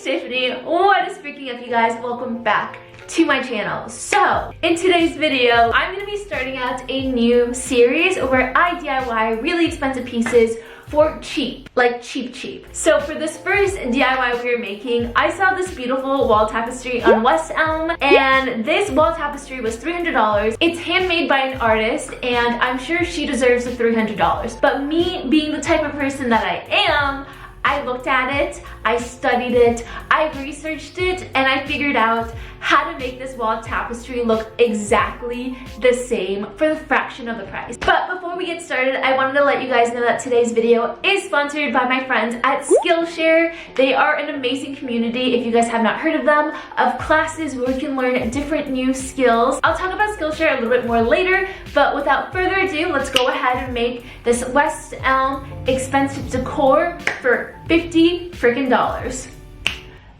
Tiffany. What is freaking up, you guys? Welcome back to my channel. So in today's video, I'm going to be starting out a new series where I DIY really expensive pieces for cheap, like cheap. So for this first DIY we are making, I saw this beautiful wall tapestry on West Elm, and this wall tapestry was $300. It's handmade by an artist, and I'm sure she deserves the $300. But me being the type of person that I am, I looked at it, I studied it, I researched it, and I figured out how to make this wall tapestry look exactly the same for the fraction of the price. But before we get started, I wanted to let you guys know that today's video is sponsored by my friends at Skillshare. They are an amazing community, if you guys have not heard of them, of classes where you can learn different new skills. I'll talk about Skillshare a little bit more later, but without further ado, let's go ahead and make this West Elm expensive decor for $50 freaking dollars.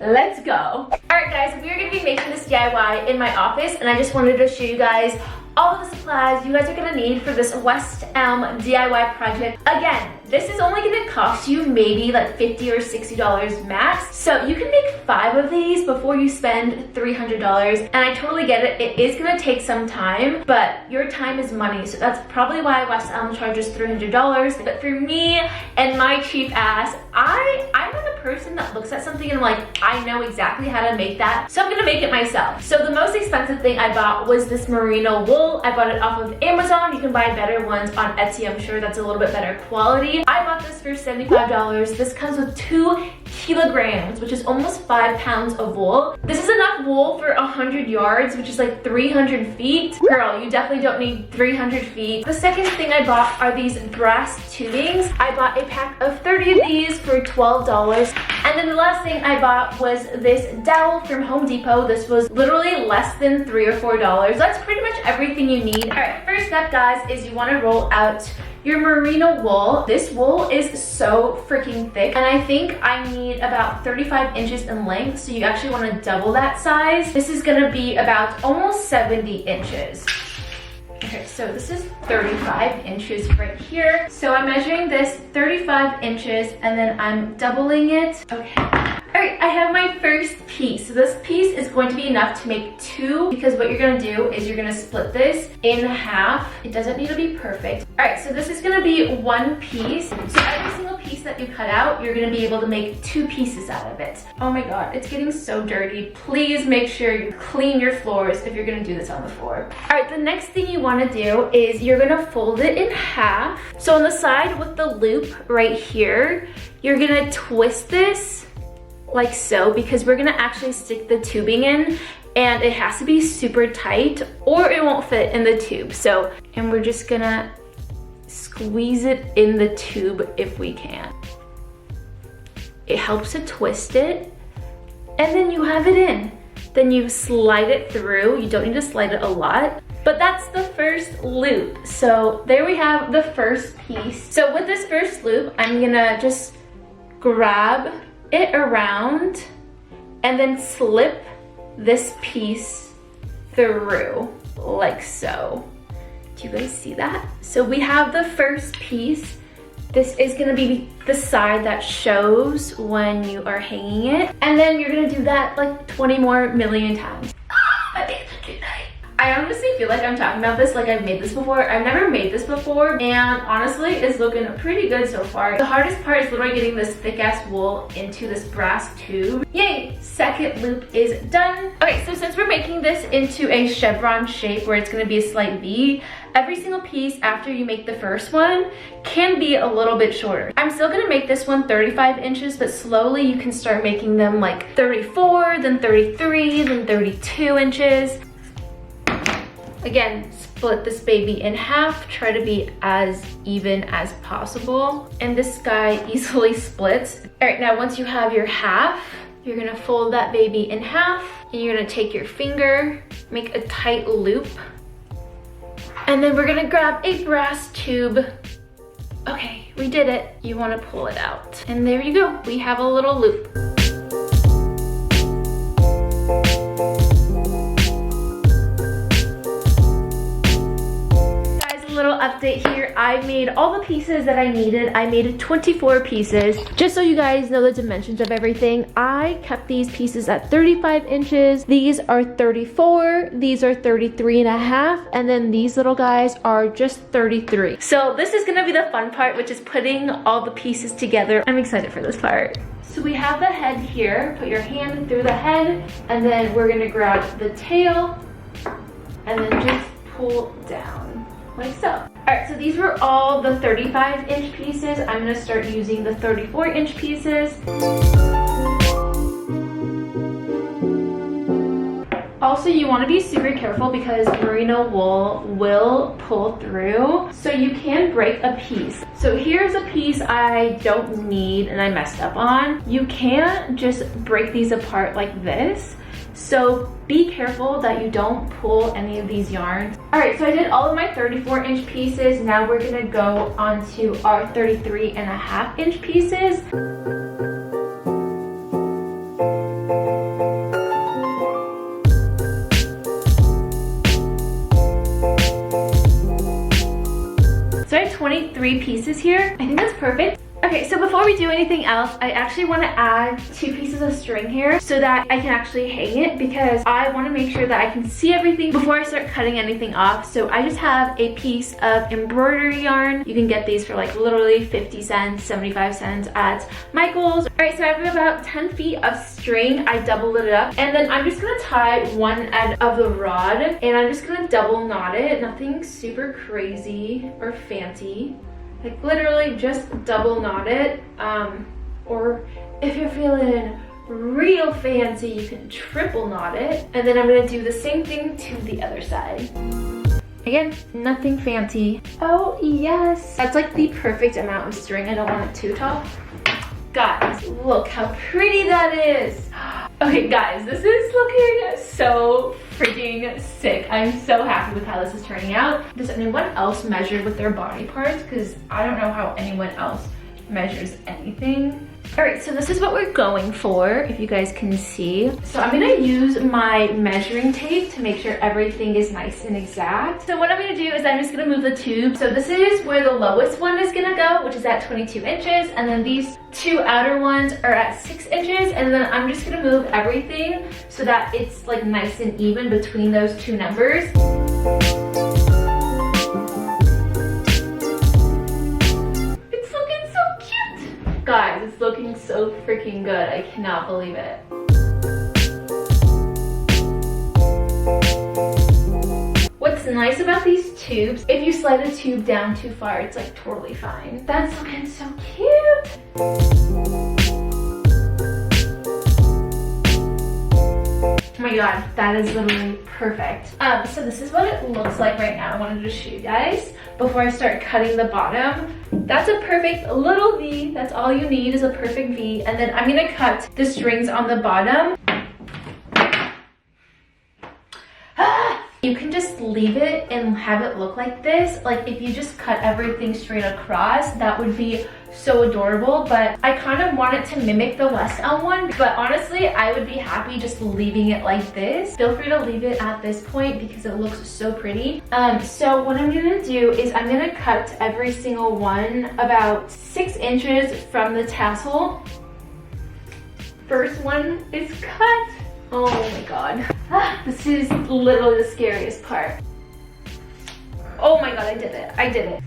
Let's go. All right, guys, we are gonna be making this DIY in my office, and I just wanted to show you guys all of the supplies you guys are gonna need for this West Elm DIY project. Again, this is only gonna cost you maybe like $50 or $60 max. So you can make 5 of these before you spend $300. And I totally get it. It is gonna take some time, but your time is money. So that's probably why West Elm charges $300. But for me and my cheap ass, I'm not the person that looks at something and like, I know exactly how to make that. So I'm gonna make it myself. So the most expensive thing I bought was this merino wool. I bought it off of Amazon. You can buy better ones on Etsy. I'm sure that's a little bit better quality. I bought this for $75. This comes with 2 kilograms, which is almost 5 pounds of wool. This is enough wool for 100 yards, which is like 300 feet. Girl, you definitely don't need 300 feet. The second thing I bought are these brass tubings. I bought a pack of 30 of these for $12. And then the last thing I bought was this dowel from Home Depot. This was literally less than $3 or $4. That's pretty much everything you need. All right, first step, guys, is you want to roll out your merino wool. This wool is so freaking thick, and I think I need about 35 inches in length, so you actually want to double that size. This is gonna be about almost 70 inches. Okay, so this is 35 inches right here. So I'm measuring this 35 inches, and then I'm doubling it. Okay. All right, I have my first piece. So this piece is going to be enough to make 2, because what you're gonna do is you're gonna split this in half. It doesn't need to be perfect. All right, so this is gonna be 1 piece. So every single piece that you cut out, you're gonna be able to make 2 pieces out of it. Oh my God, it's getting so dirty. Please make sure you clean your floors if you're gonna do this on the floor. All right, the next thing you wanna do is you're gonna fold it in half. So on the side with the loop right here, you're gonna twist this like so, because we're gonna actually stick the tubing in, and it has to be super tight or it won't fit in the tube. So, and we're just gonna squeeze it in the tube if we can. It helps to twist it, and then you have it in. Then you slide it through. You don't need to slide it a lot, but that's the first loop. So there we have the first piece. So with this first loop, I'm gonna just grab it around and then slip this piece through like so. Do you guys see that? So we have the first piece. This is gonna be the side that shows when you are hanging it, and then you're gonna do that like 20 more million times. I honestly feel like I'm talking about this like I've made this before. I've never made this before, and honestly, it's looking pretty good so far. The hardest part is literally getting this thick ass wool into this brass tube. Yay, second loop is done. Okay, so since we're making this into a chevron shape where it's gonna be a slight V, every single piece after you make the first one can be a little bit shorter. I'm still gonna make this one 35 inches, but slowly you can start making them like 34, then 33, then 32 inches. Again, split this baby in half. Try to be as even as possible. And this guy easily splits. All right, now once you have your half, you're gonna fold that baby in half, and you're gonna take your finger, make a tight loop, and then we're gonna grab a brass tube. Okay, we did it. You wanna pull it out. And there you go, we have a little loop. update here. I made all the pieces that I needed. I made 24 pieces. Just so you guys know the dimensions of everything, I kept these pieces at 35 inches. These are 34, these are 33 and a half, and then these little guys are just 33. So this is gonna be the fun part, which is putting all the pieces together. I'm excited for this part. So we have the head here. Put your hand through the head, and then we're gonna grab the tail, and then just pull down, like so. All right, so these were all the 35-inch pieces. I'm gonna start using the 34-inch pieces. Also, you want to be super careful because merino wool will pull through, so you can break a piece. So here's a piece I don't need and I messed up on. You can't just break these apart like this. So be careful that you don't pull any of these yarns. All right, so I did all of my 34-inch pieces. Now we're gonna go onto our 33.5-inch pieces. So I have 23 pieces here. I think that's perfect. Okay, so before we do anything else, I actually want to add 2 pieces of string here so that I can actually hang it, because I want to make sure that I can see everything before I start cutting anything off. So I just have a piece of embroidery yarn. You can get these for like literally 50 cents, 75 cents at Michael's. All right, so I have about 10 feet of string. I doubled it up, and then I'm just going to tie one end of the rod, and I'm just going to double knot it. Nothing super crazy or fancy. Like literally just double knot it, or if you're feeling real fancy, you can triple knot it. And then I'm gonna do the same thing to the other side. Again, nothing fancy. Oh yes, that's like the perfect amount of string. I don't want it too tall. Guys, look how pretty that is. Okay guys, this is looking so freaking sick. I'm so happy with how this is turning out. Does anyone else measure with their body parts? Because I don't know how anyone else measures anything. All right, so this is what we're going for, if you guys can see. So I'm gonna use my measuring tape to make sure everything is nice and exact. So what I'm gonna do is I'm just gonna move the tube. So this is where the lowest one is gonna go, which is at 22 inches. And then these 2 outer ones are at 6 inches. And then I'm just gonna move everything so that it's like nice and even between those 2 numbers. Guys, it's looking so freaking good. I cannot believe it. What's nice about these tubes, if you slide the tube down too far, it's like totally fine. That's looking so cute. Oh my god, that is literally perfect. So this is what it looks like right now. I wanted to show you guys before I start cutting the bottom. That's a perfect little V. That's all you need is a perfect V. And then I'm gonna cut the strings on the bottom. You can just leave it and have it look like this. Like if you just cut everything straight across, that would be so adorable. But I kind of want it to mimic the West Elm one. But honestly, I would be happy just leaving it like this. Feel free to leave it at this point because it looks so pretty. So what I'm gonna do is I'm gonna cut every single one about 6 inches from the tassel. First one is cut. Oh my god. This is literally the scariest part. Oh my god, I did it. I did it.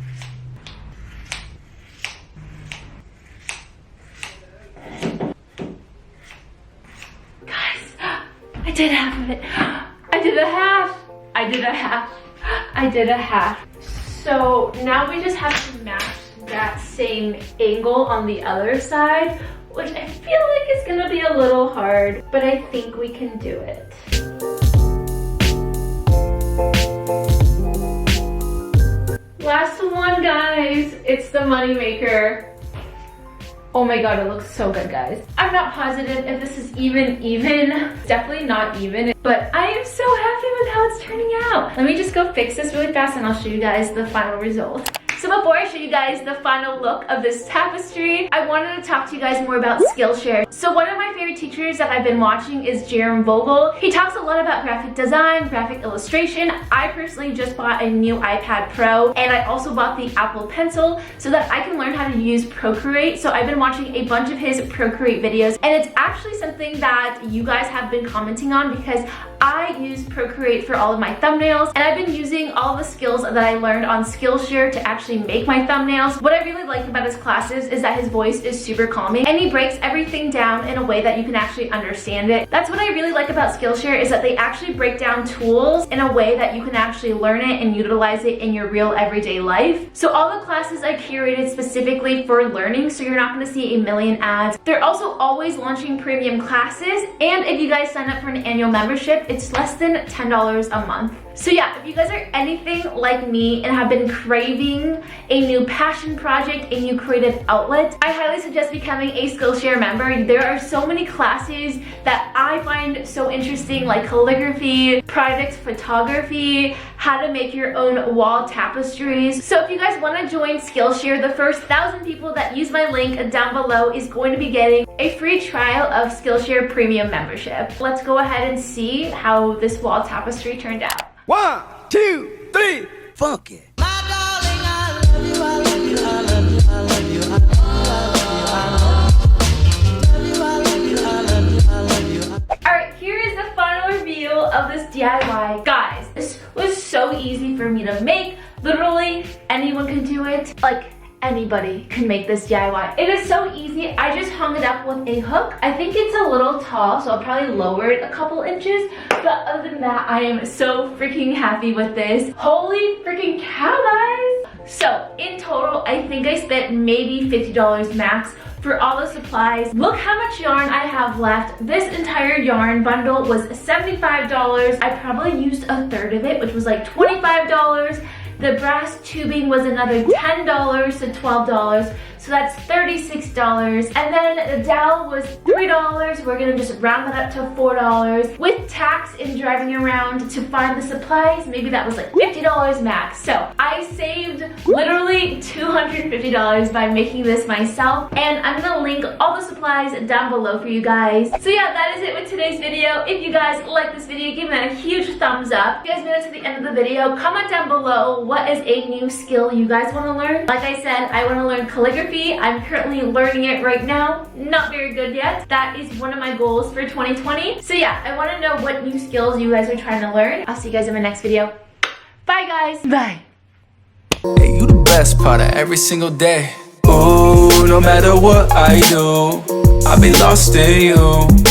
Guys, I did half of it. I did a half. I did a half. I did a half. So now we just have to match that same angle on the other side, which I feel like is gonna be a little hard, but I think we can do it. Last one, guys. It's the money maker. Oh my god, it looks so good, guys. I'm not positive if this is even. It's definitely not even, but I am so happy with how it's turning out. Let me just go fix this really fast and I'll show you guys the final result. So before I show you guys the final look of this tapestry, I wanted to talk to you guys more about Skillshare. So one of my favorite teachers that I've been watching is Jerem Vogel. He talks a lot about graphic design, graphic illustration. I personally just bought a new iPad Pro, and I also bought the Apple Pencil so that I can learn how to use Procreate. So I've been watching a bunch of his Procreate videos, and it's actually something that you guys have been commenting on because I use Procreate for all of my thumbnails, and I've been using all the skills that I learned on Skillshare to actually make my thumbnails. What I really like about his classes is that his voice is super calming, and he breaks everything down in a way that you can actually understand it. That's what I really like about Skillshare, is that they actually break down tools in a way that you can actually learn it and utilize it in your real everyday life. So all the classes I curated specifically for learning, so you're not going to see a million ads. They're also always launching premium classes, and if you guys sign up for an annual membership, it's less than $10 a month. So yeah, if you guys are anything like me and have been craving a new passion project, a new creative outlet, I highly suggest becoming a Skillshare member. There are so many classes that I find so interesting, like calligraphy, product photography, how to make your own wall tapestries. So if you guys want to join Skillshare, the first 1,000 people that use my link down below is going to be getting a free trial of Skillshare premium membership. Let's go ahead and see how this wall tapestry turned out. 1, 2, 3, funk it. All right, here is the final reveal of this DIY. Guys, this was so easy for me to make. Literally, anyone can do it. Like, anybody can make this DIY. It is so easy. I just hung it up with a hook. I think it's a little tall, so I'll probably lower it a couple inches. But other than that, I am so freaking happy with this. Holy freaking cow, guys. So in total, I think I spent maybe $50 max for all the supplies. Look how much yarn I have left. This entire yarn bundle was $75. I probably used a third of it, which was like $25. The brass tubing was another $10 to $12, so that's $36. And then the dowel was $3. We're gonna just round that up to $4. With tax and driving around to find the supplies, maybe that was like $50 max. So I saved literally $250 by making this myself, and I'm gonna link all the supplies down below for you guys. So yeah, that is it with today's video. If you guys like this video, give it a huge thumbs up. If you guys made it to the end of the video, comment down below what is a new skill you guys want to learn. Like I said, I want to learn calligraphy. I'm currently learning it right now. Not very good yet. That is one of my goals for 2020. So yeah, I want to know what new skills you guys are trying to learn. I'll see you guys in my next video. Bye guys. Bye. Hey, you the best part of every single day. Ooh, no matter what I do, I'll be lost in you.